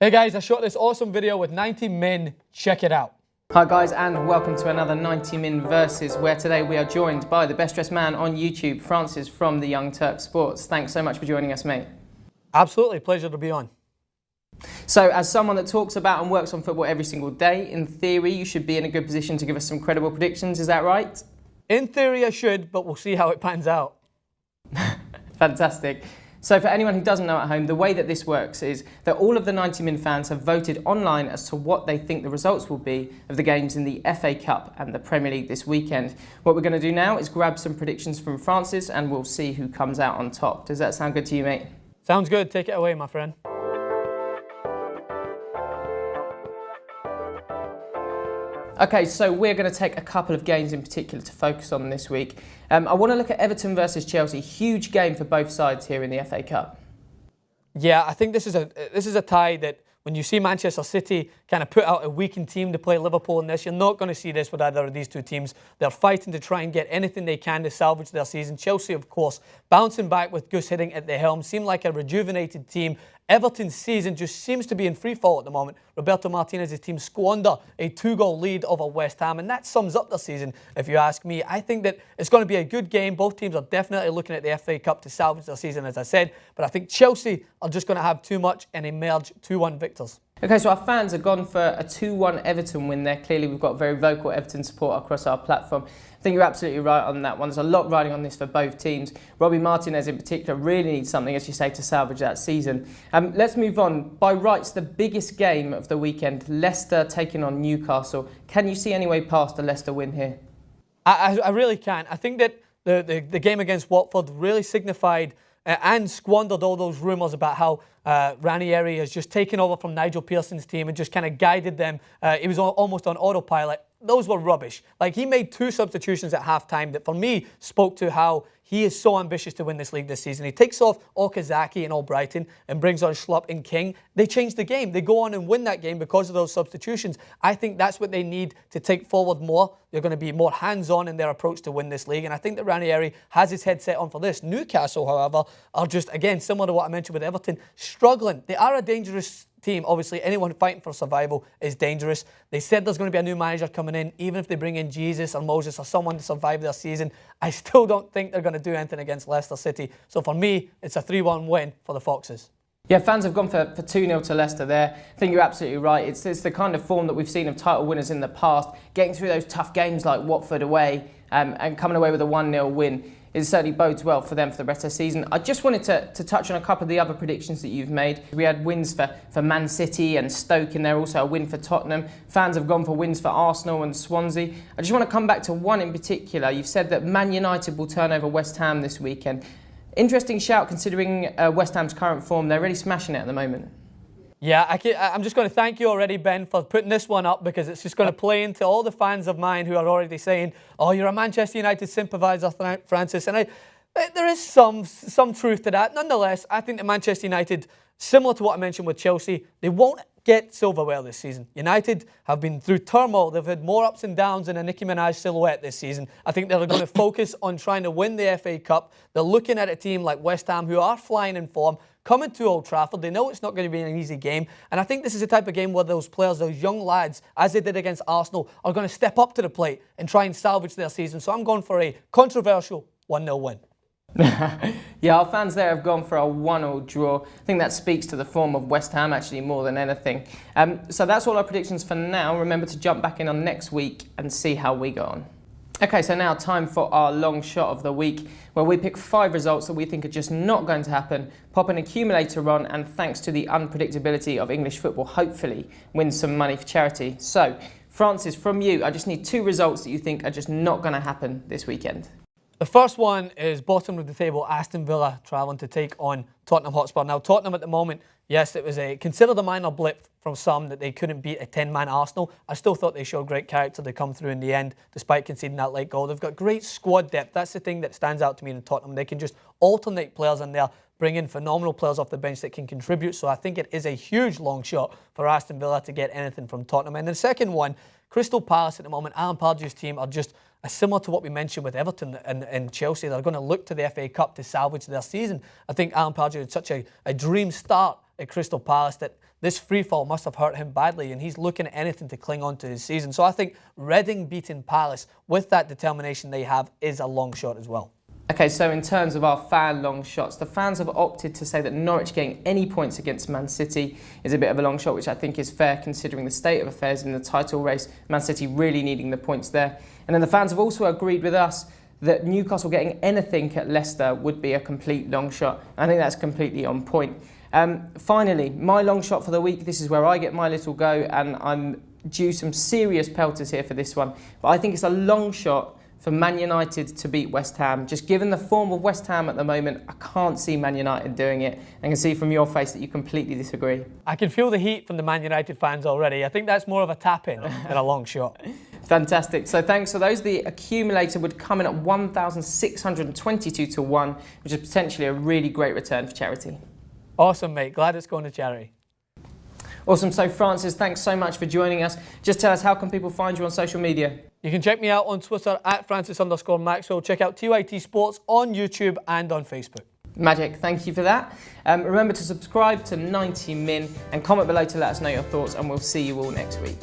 Hey guys, I shot this awesome video with 90 min. Check it out. Hi guys, and welcome to another 90 min versus, where today we are joined by the best dressed man on YouTube, Francis from the TYTSports. Thanks so much for joining us, mate. Absolutely, pleasure to be on. So, as someone that talks about and works on football every single day, in theory you should be in a good position to give us some credible predictions, is that right? In theory I should, but we'll see how it pans out. Fantastic. So for anyone who doesn't know at home, the way that this works is that all of the 90 min fans have voted online as to what they think the results will be of the games in the FA Cup and the Premier League this weekend. What we're going to do now is grab some predictions from Francis and we'll see who comes out on top. Does that sound good to you, mate? Sounds good. Take it away, my friend. Okay, so we're going to take a couple of games in particular to focus on this week. I want to look at Everton versus Chelsea. Huge game for both sides here in the FA Cup. Yeah, I think this is a tie that when you see Manchester City kind of put out a weakened team to play Liverpool in this, you're not going to see this with either of these two teams. They're fighting to try and get anything they can to salvage their season. Chelsea, of course, bouncing back with Gus Hiddink at the helm, seem like a rejuvenated team. Everton's season just seems to be in free fall at the moment. Roberto Martinez's team squander a 2-goal lead over West Ham, and that sums up their season, if you ask me. I think that it's going to be a good game. Both teams are definitely looking at the FA Cup to salvage their season, as I said, but I think Chelsea are just going to have too much and emerge 2-1 victors. Okay, so our fans have gone for a 2-1 Everton win there. Clearly, we've got very vocal Everton support across our platform. I think you're absolutely right on that one. There's a lot riding on this for both teams. Robbie Martinez in particular really needs something, as you say, to salvage that season. Let's move on. By rights, the biggest game of the weekend, Leicester taking on Newcastle. Can you see any way past a Leicester win here? I really can. I think that the game against Watford really signified and squandered all those rumours about how Ranieri has just taken over from Nigel Pearson's team and just kind of guided them. He was almost on autopilot. Those were rubbish. Like, he made 2 substitutions at half-time that, for me, spoke to how he is so ambitious to win this league this season. He takes off Okazaki and Albrighton and brings on Schlupp and King. They change the game. They go on and win that game because of those substitutions. I think that's what they need to take forward more. They're going to be more hands-on in their approach to win this league, and I think that Ranieri has his head set on for this. Newcastle, however, are just, again, similar to what I mentioned with Everton, struggling. They are a dangerous team. Obviously, anyone fighting for survival is dangerous. They said there's going to be a new manager coming in. Even if they bring in Jesus or Moses or someone to survive their season, I still don't think they're going to do anything against Leicester City. So for me, it's a 3-1 win for the Foxes. Yeah, fans have gone for 2-0 to Leicester there. I think you're absolutely right. It's the kind of form that we've seen of title winners in the past, getting through those tough games like Watford away and coming away with a 1-0 win. It certainly bodes well for them for the rest of the season. I just wanted to touch on a couple of the other predictions that you've made. We had wins for Man City and Stoke in there, also a win for Tottenham. Fans have gone for wins for Arsenal and Swansea. I just want to come back to one in particular. You've said that Man United will turn over West Ham this weekend. Interesting shout considering West Ham's current form. They're really smashing it at the moment. Yeah, I'm just going to thank you already, Ben, for putting this one up, because it's just going to play into all the fans of mine who are already saying, oh, you're a Manchester United sympathiser, Francis. And there is some truth to that. Nonetheless, I think that Manchester United, similar to what I mentioned with Chelsea, they won't get silverware this season. United have been through turmoil. They've had more ups and downs than a Nicki Minaj silhouette this season. I think they're going to focus on trying to win the FA Cup. They're looking at a team like West Ham, who are flying in form, coming to Old Trafford. They know it's not going to be an easy game. And I think this is the type of game where those players, those young lads, as they did against Arsenal, are going to step up to the plate and try and salvage their season. So I'm going for a controversial 1-0 win. Yeah, our fans there have gone for a 1-1 draw. I think that speaks to the form of West Ham actually more than anything. So that's all our predictions for now. Remember to jump back in on next week and see how we go on. Okay, so now time for our long shot of the week, where we pick 5 results that we think are just not going to happen, pop an accumulator on, and thanks to the unpredictability of English football, hopefully win some money for charity. So, Francis, from you, I just need 2 results that you think are just not going to happen this weekend. The first one is bottom of the table, Aston Villa travelling to take on Tottenham Hotspur. Now, Tottenham at the moment, yes, it was considered a minor blip from some that they couldn't beat a 10-man Arsenal. I still thought they showed great character to come through in the end, despite conceding that late goal. They've got great squad depth. That's the thing that stands out to me in Tottenham. They can just alternate players in there, bring in phenomenal players off the bench that can contribute. So I think it is a huge long shot for Aston Villa to get anything from Tottenham. And the second one, Crystal Palace at the moment, Alan Pardew's team are just similar to what we mentioned with Everton and Chelsea. They're going to look to the FA Cup to salvage their season. I think Alan Pardew had such a dream start at Crystal Palace that this free fall must have hurt him badly, and he's looking at anything to cling on to his season. So I think Reading beating Palace with that determination they have is a long shot as well. Okay, so in terms of our fan long shots, the fans have opted to say that Norwich getting any points against Man City is a bit of a long shot, which I think is fair considering the state of affairs in the title race. Man City really needing the points there. And then the fans have also agreed with us that Newcastle getting anything at Leicester would be a complete long shot. I think that's completely on point. Finally, my long shot for the week. This is where I get my little go, and I'm due some serious pelters here for this one. But I think it's a long shot for Man United to beat West Ham. Just given the form of West Ham at the moment, I can't see Man United doing it. I can see from your face that you completely disagree. I can feel the heat from the Man United fans already. I think that's more of a tap-in than a long shot. Fantastic. So thanks for those. The accumulator would come in at 1,622 to 1, which is potentially a really great return for charity. Awesome, mate. Glad it's going to charity. Awesome. So Francis, thanks so much for joining us. Just tell us, how can people find you on social media? You can check me out on Twitter at Francis_Maxwell. Check out TYTSports on YouTube and on Facebook. Magic, thank you for that. Remember to subscribe to 90 Min and comment below to let us know your thoughts, and we'll see you all next week.